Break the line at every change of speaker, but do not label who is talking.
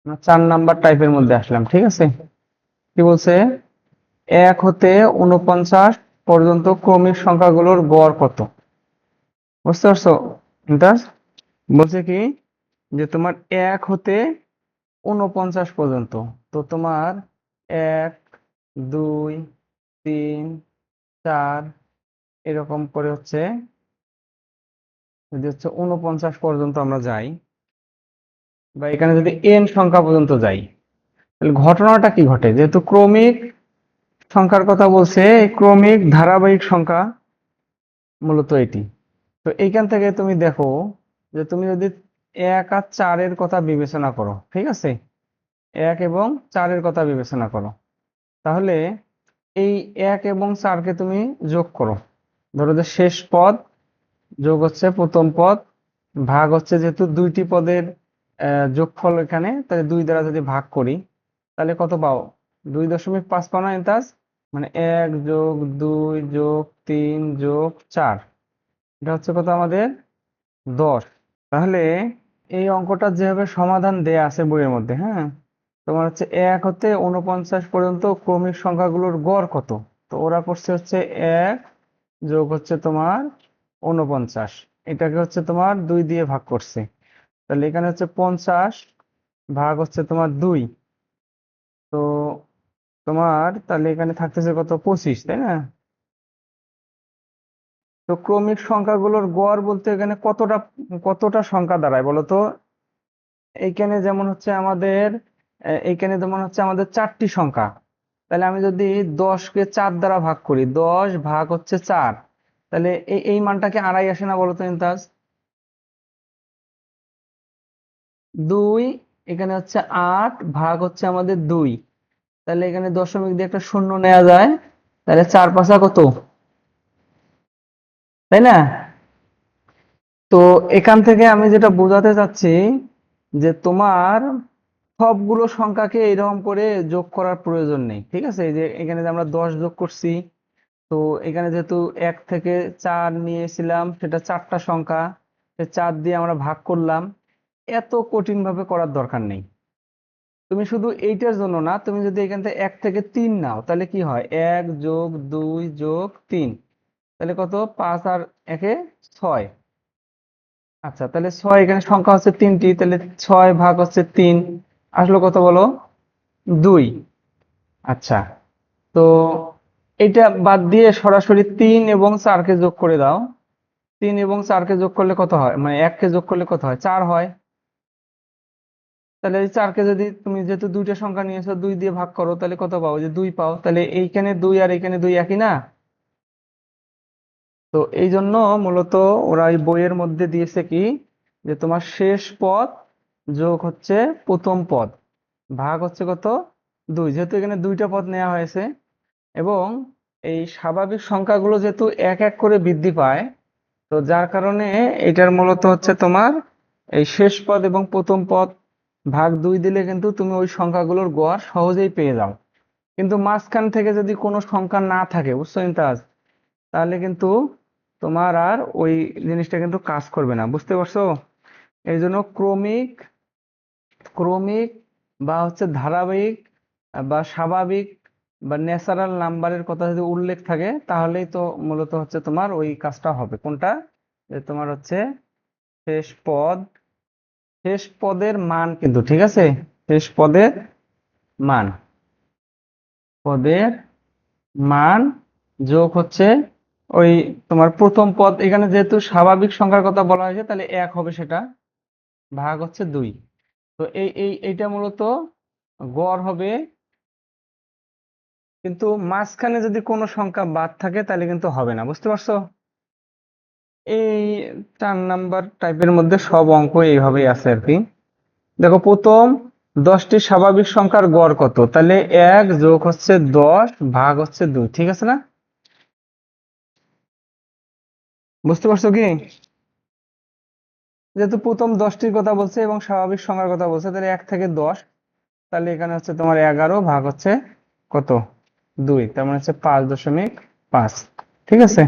আমরা 4 নাম্বার টাইপের মধ্যে আসলাম, ঠিক আছে। কি বলছে? 1 হতে 49 পর্যন্ত ক্রমিক সংখ্যাগুলোর গড় কত? বুঝতে পারছো? ইন্টাস বলছে কি যে তোমার 1 হতে 49 পর্যন্ত। তো তোমার 1, 2, 3, 4 এরকম করে হচ্ছে, যদি হচ্ছে 49 পর্যন্ত আমরা যাই, বা এখানে যদি n সংখ্যা পর্যন্ত যাই, তাহলে ঘটনাটা কি ঘটে? যেহেতু ক্রমিক সংখ্যার কথা বলছে, এই ক্রমিক ধারাবাহিক সংখ্যা মূলত এটি। তো এইখান থেকে তুমি দেখো যে তুমি যদি 1 আর 4 এর কথা বিবেচনা করো, ঠিক আছে, 1 এবং 4 এর কথা বিবেচনা করো, তাহলে এই 1 এবং 4 কে তুমি যোগ করো। ধরো যে শেষ পদ যোগ হচ্ছে প্রথম পদ, ভাগ হচ্ছে, যেহেতু দুইটি পদের যোগফল এখানে, তাহলে 2 দ্বারা যদি ভাগ করি, তাহলে কত পাও? 2.5 পাও না ইন্তাজ? মানে 1 যোগ 2 যোগ 3 যোগ 4, এটা হচ্ছে কত আমাদের? 10। তাহলে এই অঙ্কটা যেভাবে সমাধান দেয়া আছে বইয়ের মধ্যে, হ্যাঁ, তোমার হচ্ছে 1 হতে 49 পর্যন্ত ক্রমিক সংখ্যাগুলোর গড় কত? তো ওরা করছে হচ্ছে 1 যোগ হচ্ছে তোমার 49, এটাকে হচ্ছে তোমার 2 দিয়ে ভাগ করছে। তাহলে এখানে হচ্ছে 50 ভাগ হচ্ছে তোমার 2। তো তোমার তাহলে এখানে থাকতেছে কত? 25, তাই না? তো ক্রমিক সংখ্যাগুলোর গড় বলতে এখানে কতটা কতটা সংখ্যা দাঁড়ায় বলো তো? এইখানে যেমন হচ্ছে আমাদের এইখানে যেমন হচ্ছে আমাদের 4টি সংখ্যা। তাহলে আমি যদি 10 কে 4 দ্বারা ভাগ করি, 10 ভাগ হচ্ছে 4, তাহলে এই মানটাকে আড়াই আসে না বলো তো ইমতাজ? 2 এখানে হচ্ছে 8 ভাগ হচ্ছে আমাদের 2, তাহলে এখানে দশমিক দিয়ে একটা শূন্য নেওয়া যায়, তাহলে 4 পাঁচা কত, তাই না? তো এখান থেকে আমি যেটা বোঝাতে চাচ্ছি যে তোমার সবগুলো সংখ্যাকে এরকম করে যোগ করার প্রয়োজন নেই, ঠিক আছে। এই যে এখানে যে আমরা 10 যোগ করছি, তো এখানে যেহেতু 1 থেকে 4 নিয়েছিলাম, সেটা 4টা সংখ্যা, 4 দিয়ে আমরা ভাগ করলাম, এত কঠিন ভাবে করার দরকার নেই। তুমি শুধু এইটার জন্য না, তুমি যদি এখান থেকে 1 থেকে 3 নাও, তাহলে কি হয়? 1 যোগ 2 যোগ 3, তাহলে কত? 5 আর 1-এ 6। আচ্ছা, তাহলে 6 এখানে সংখ্যা হচ্ছে 3টি, তাহলে 6 ভাগ হচ্ছে 3, আসলো কত বলো? 2। আচ্ছা, তো এটা বাদ দিয়ে সরাসরি 3 এবং 4 কে যোগ করে দাও। 3 এবং 4 কে যোগ করলে কত হয়? মানে 1 কে যোগ করলে কত হয়? 4 হয়। তাহলে এই 4 কে যদি তুমি, যেহেতু দুইটা সংখ্যা নিয়েছো, 2 দিয়ে ভাগ করো, তাহলে কত পাও? যে 2 পাও। তাহলে এইখানে 2 আর এখানে 2 একই না? তো এই জন্য মূলত ওরা এই বইয়ের মধ্যে দিয়েছে কি, যে তোমার শেষ পদ যোগ হচ্ছে প্রথম পদ, ভাগ হচ্ছে কত? 2, যেহেতু এখানে দুইটা পদ নেওয়া হয়েছে, এবং এই স্বাভাবিক সংখ্যাগুলো যেহেতু এক এক করে বৃদ্ধি পায়, তো যার কারণে এটার মূলত হচ্ছে তোমার এই শেষ পদ এবং প্রথম পদ ভাগ 2 দিলে কিন্তু তুমি ওই সংখ্যাগুলোর গড় সহজেই পেয়ে যাও। কিন্তু মাঝখান থেকে যদি কোনো সংখ্যা না থাকে, বুঝছো ইমতাজ, তাহলে কিন্তু তোমার আর ওই জিনিসটা কিন্তু কাজ করবে না, বুঝতে পারছো? এই জন্য ক্রমিক ক্রমিক বা হচ্ছে ধারাবাহিক বা স্বাভাবিক বা ন্যাচারাল নাম্বারের কথা যদি উল্লেখ থাকে, তাহলেই তো মূলত হচ্ছে তোমার ওই কাজটা হবে। কোনটা? যে তোমার হচ্ছে শেষ পদ, শেষ পদের মান কিন্তু, ঠিক আছে, শেষ পদের মান, পদের মান যোগ হচ্ছে ওই তোমার প্রথম পদ, এখানে যেহেতু স্বাভাবিক সংখ্যার কথা বলা হয়েছে, তাহলে 1 হবে সেটা, ভাগ হচ্ছে 2। তো এইটা মূলত গড় হবে। কিন্তু মাঝখানে যদি কোনো সংখ্যা বাদ থাকে, তাহলে কিন্তু হবে না, বুঝতে পারছো? এই 4 নাম্বার টাইপের মধ্যে সব অঙ্ক এইভাবেই আছে আর কি। দেখো, প্রথম 10টি স্বাভাবিক সংখ্যার গড় কত? তাহলে 1 যোগ হচ্ছে 10 ভাগ হচ্ছে 2, ঠিক আছে না? বুঝতে পারছো কি? যেহেতু প্রথম 10টির কথা বলছে এবং স্বাভাবিক সংখ্যার কথা বলছে, তাহলে 1 থেকে 10, তাহলে এখানে হচ্ছে তোমার 11 ভাগ হচ্ছে কত? 2, তার মানে হচ্ছে 5.5, ঠিক আছে।